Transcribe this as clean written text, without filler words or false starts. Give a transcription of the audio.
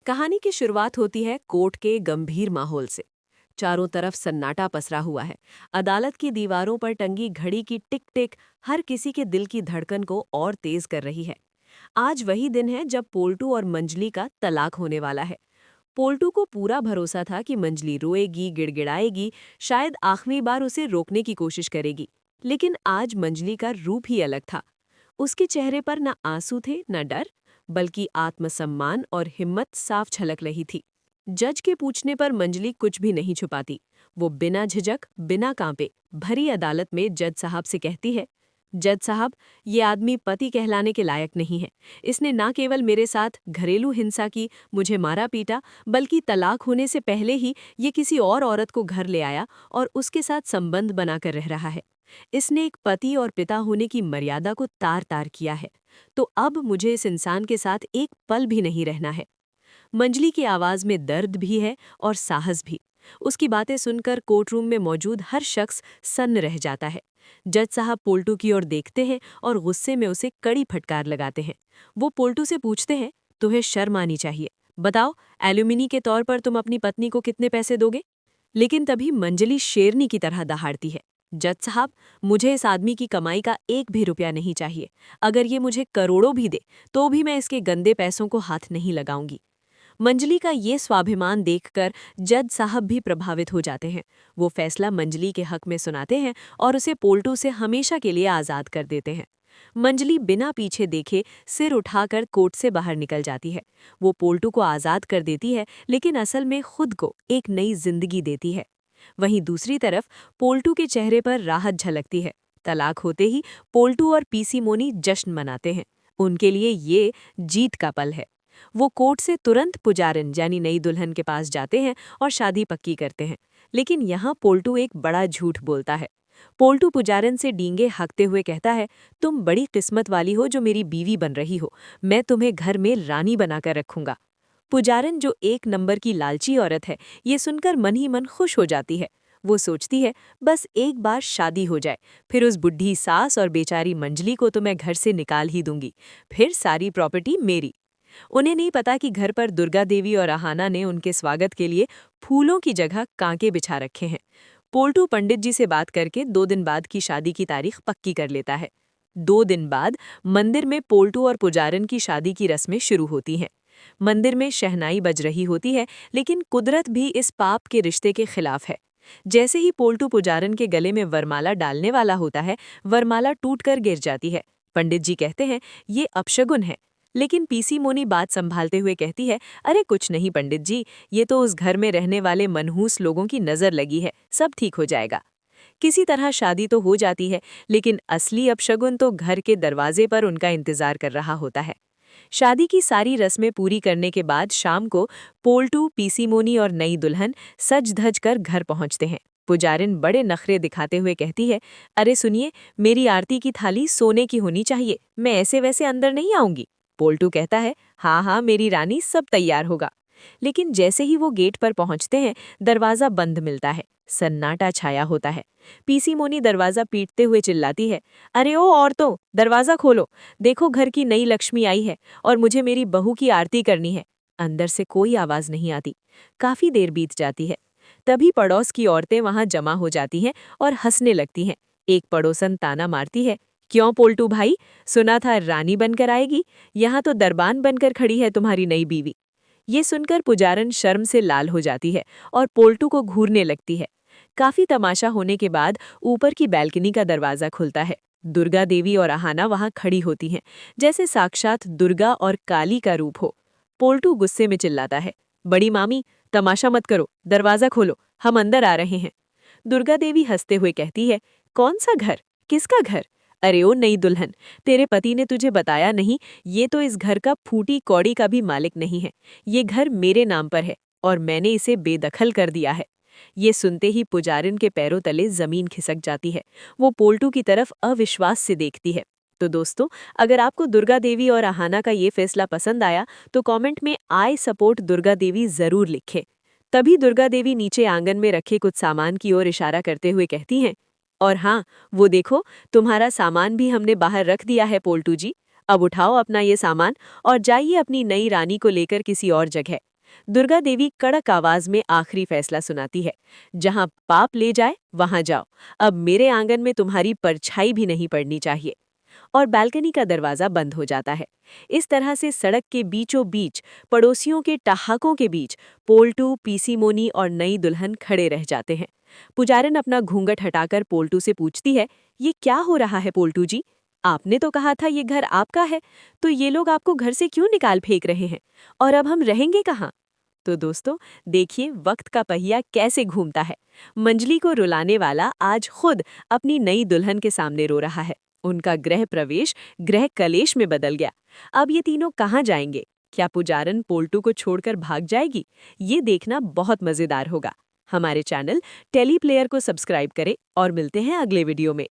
कहानी की शुरुआत होती है कोर्ट के गंभीर माहौल से। चारों तरफ सन्नाटा पसरा हुआ है। अदालत की दीवारों पर टंगी घड़ी की टिक टिक हर किसी के दिल की धड़कन को और तेज कर रही है। आज वही दिन है जब पोल्टू और मंजली का तलाक होने वाला है। पोल्टू को पूरा भरोसा था कि मंजली रोएगी, गिड़गिड़ाएगी, शायद आखिरी बार उसे रोकने की कोशिश करेगी। लेकिन आज मंजली का रूप ही अलग था। उसके चेहरे पर न आंसू थे न डर, बल्कि आत्मसम्मान और हिम्मत साफ झलक रही थी। जज के पूछने पर मंजली कुछ भी नहीं छुपाती। वो बिना झिझक, बिना कांपे भरी अदालत में जज साहब से कहती है, जज साहब, ये आदमी पति कहलाने के लायक नहीं है। इसने न केवल मेरे साथ घरेलू हिंसा की, मुझे मारा पीटा, बल्कि तलाक होने से पहले ही ये किसी और औरत को घर ले आया और उसके साथ संबंध बनाकर रह रहा है। इसने एक पति और पिता होने की मर्यादा को तार तार किया है। तो अब मुझे इस इंसान के साथ एक पल भी नहीं रहना है। मंजली की आवाज में दर्द भी है और साहस भी। उसकी बातें सुनकर कोर्टरूम में मौजूद हर शख्स सन्न रह जाता है। जज साहब पोल्टू की ओर देखते हैं और गुस्से में उसे कड़ी फटकार लगाते हैं। वो पोल्टू से पूछते हैं, तुम्हें शर्म आनी चाहिए। बताओ, एल्यूमिनी के तौर पर तुम अपनी पत्नी को कितने पैसे दोगे? लेकिन तभी मंजली शेरनी की तरह दहाड़ती है, जज साहब, मुझे इस आदमी की कमाई का एक भी रुपया नहीं चाहिए। अगर ये मुझे करोड़ों भी दे तो भी मैं इसके गंदे पैसों को हाथ नहीं लगाऊंगी। मंजली का ये स्वाभिमान देखकर जज साहब भी प्रभावित हो जाते हैं। वो फैसला मंजली के हक में सुनाते हैं और उसे पोल्टू से हमेशा के लिए आज़ाद कर देते हैं। मंजली बिना पीछे देखे सिर उठाकर कोर्ट से बाहर निकल जाती है। वो पोल्टू को आज़ाद कर देती है, लेकिन असल में खुद को एक नई जिंदगी देती है। वहीं दूसरी तरफ पोल्टू के चेहरे पर राहत झलकती है। तलाक होते ही पोल्टू और पीसी मोनी जश्न मनाते हैं। उनके लिए ये जीत का पल है। वो कोर्ट से तुरंत पुजारन यानी नई दुल्हन के पास जाते हैं और शादी पक्की करते हैं। लेकिन यहाँ पोल्टू एक बड़ा झूठ बोलता है। पोल्टू पुजारन से डींगे हाँकते हुए कहता है, तुम बड़ी किस्मत वाली हो जो मेरी बीवी बन रही हो। मैं तुम्हें घर में रानी बनाकर रखूंगा। पुजारन, जो एक नंबर की लालची औरत है, ये सुनकर मन ही मन खुश हो जाती है। वो सोचती है, बस एक बार शादी हो जाए, फिर उस बुढ़ी सास और बेचारी मंजली को तो मैं घर से निकाल ही दूंगी। फिर सारी प्रॉपर्टी मेरी। उन्हें नहीं पता कि घर पर दुर्गा देवी और अहाना ने उनके स्वागत के लिए फूलों की जगह कांके बिछा रखे हैं। पोल्टू पंडित जी से बात करके 2 दिन बाद की शादी की तारीख पक्की कर लेता है। 2 दिन बाद मंदिर में पोल्टू और पुजारन की शादी की रस्में शुरू होती हैं। मंदिर में शहनाई बज रही होती है, लेकिन कुदरत भी इस पाप के रिश्ते के खिलाफ है। जैसे ही पोल्टू पुजारन के गले में वरमाला डालने वाला होता है, वरमाला टूटकर गिर जाती है। पंडित जी कहते हैं, ये अपशगुन है। लेकिन पीसी मोनी बात संभालते हुए कहती है, अरे कुछ नहीं पंडित जी, ये तो उस घर में रहने वाले मनहूस लोगों की नज़र लगी है, सब ठीक हो जाएगा। किसी तरह शादी तो हो जाती है, लेकिन असली अपशगुन तो घर के दरवाजे पर उनका इंतजार कर रहा होता है। शादी की सारी रस्में पूरी करने के बाद शाम को पोल्टू, पीसी मोनी और नई दुल्हन सज धज कर घर पहुंचते हैं। पुजारिन बड़े नखरे दिखाते हुए कहती है, अरे सुनिए, मेरी आरती की थाली सोने की होनी चाहिए, मैं ऐसे वैसे अंदर नहीं आऊंगी। पोल्टू कहता है, हाँ हाँ मेरी रानी, सब तैयार होगा। लेकिन जैसे ही वो गेट पर पहुंचते हैं, दरवाजा बंद मिलता है। सन्नाटा छाया होता है। पीसी मोनी दरवाजा पीटते हुए चिल्लाती है, अरे ओ औरतों, दरवाजा खोलो, देखो घर की नई लक्ष्मी आई है और मुझे मेरी बहू की आरती करनी है। अंदर से कोई आवाज नहीं आती। काफी देर बीत जाती है। तभी पड़ोस की औरतें वहां जमा हो जाती हैं और हंसने लगती हैं। एक पड़ोसन ताना मारती है, क्यों पोल्टू भाई, सुना था रानी बनकर आएगी, यहाँ तो दरबान बनकर खड़ी है तुम्हारी नई बीवी। ये सुनकर पुजारन शर्म से लाल हो जाती है और पोल्टू को घूरने लगती है। काफी तमाशा होने के बाद ऊपर की बैल्कनी का दरवाजा खुलता है। दुर्गा देवी और अहाना वहां खड़ी होती हैं, जैसे साक्षात दुर्गा और काली का रूप हो। पोल्टू गुस्से में चिल्लाता है, बड़ी मामी, तमाशा मत करो, दरवाजा खोलो, हम अंदर आ रहे हैं। दुर्गा देवी हंसते हुए कहती है, कौन सा घर, किसका घर? अरे ओ नई दुल्हन, तेरे पति ने तुझे बताया नहीं, ये तो इस घर का फूटी कौड़ी का भी मालिक नहीं है। ये घर मेरे नाम पर है और मैंने इसे बेदखल कर दिया है। ये सुनते ही पुजारिन के पैरों तले जमीन खिसक जाती है। वो पोल्टू की तरफ अविश्वास से देखती है। तो दोस्तों, अगर आपको दुर्गा देवी और अहाना का ये फैसला पसंद आया तो कमेंट में आई सपोर्ट दुर्गा देवी जरूर लिखें। तभी दुर्गा देवी नीचे आंगन में रखे कुछ सामान की ओर इशारा करते हुए कहती हैं, और हाँ, वो देखो, तुम्हारा सामान भी हमने बाहर रख दिया है पोल्टू जी। अब उठाओ अपना ये सामान और जाइए अपनी नई रानी को लेकर किसी और जगह। दुर्गा देवी कड़क आवाज में आखिरी फैसला सुनाती है, जहां पाप ले जाए वहां जाओ, अब मेरे आंगन में तुम्हारी परछाई भी नहीं पड़नी चाहिए। और बालकनी का दरवाजा बंद हो जाता है। इस तरह से सड़क के बीचों बीच, पड़ोसियों के ठहाकों के बीच, पोल्टू, पीसी मोनी और नई दुल्हन खड़े रह जाते हैं। पुजारन अपना घूंघट हटाकर पोल्टू से पूछती है, ये क्या हो रहा है पोल्टू जी? आपने तो कहा था ये घर आपका है, तो ये लोग आपको घर से क्यों निकाल फेंक रहे हैं? और अब हम रहेंगे कहाँ? तो दोस्तों, देखिए वक्त का पहिया कैसे घूमता है। मंजली को रुलाने वाला आज खुद अपनी नई दुल्हन के सामने रो रहा है। उनका गृह प्रवेश गृह कलेश में बदल गया। अब ये तीनों कहाँ जाएंगे? क्या पुजारन पोल्टू को छोड़कर भाग जाएगी? ये देखना बहुत मजेदार होगा। हमारे चैनल टेली प्लेयर को सब्सक्राइब करें और मिलते हैं अगले वीडियो में।